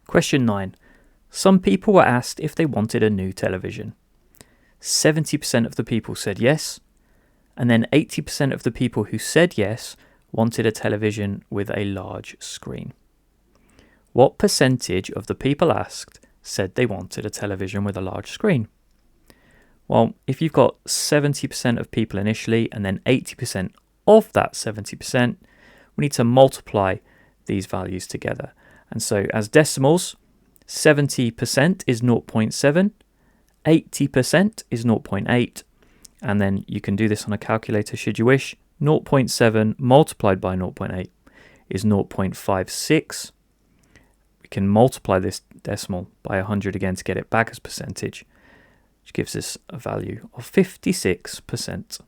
Question 9. Some people were asked if they wanted a new television. 70% of the people said yes, and then 80% of the people who said yes wanted a television with a large screen. What percentage of the people asked said they wanted a television with a large screen? Well, if you've got 70% of people initially and then 80% of that 70%, we need to multiply these values together. And so as decimals, 70% is 0.7, 80% is 0.8, and then you can do this on a calculator should you wish. 0.7 multiplied by 0.8 is 0.56. We can multiply this decimal by 100 again to get it back as percentage, which gives us a value of 56%.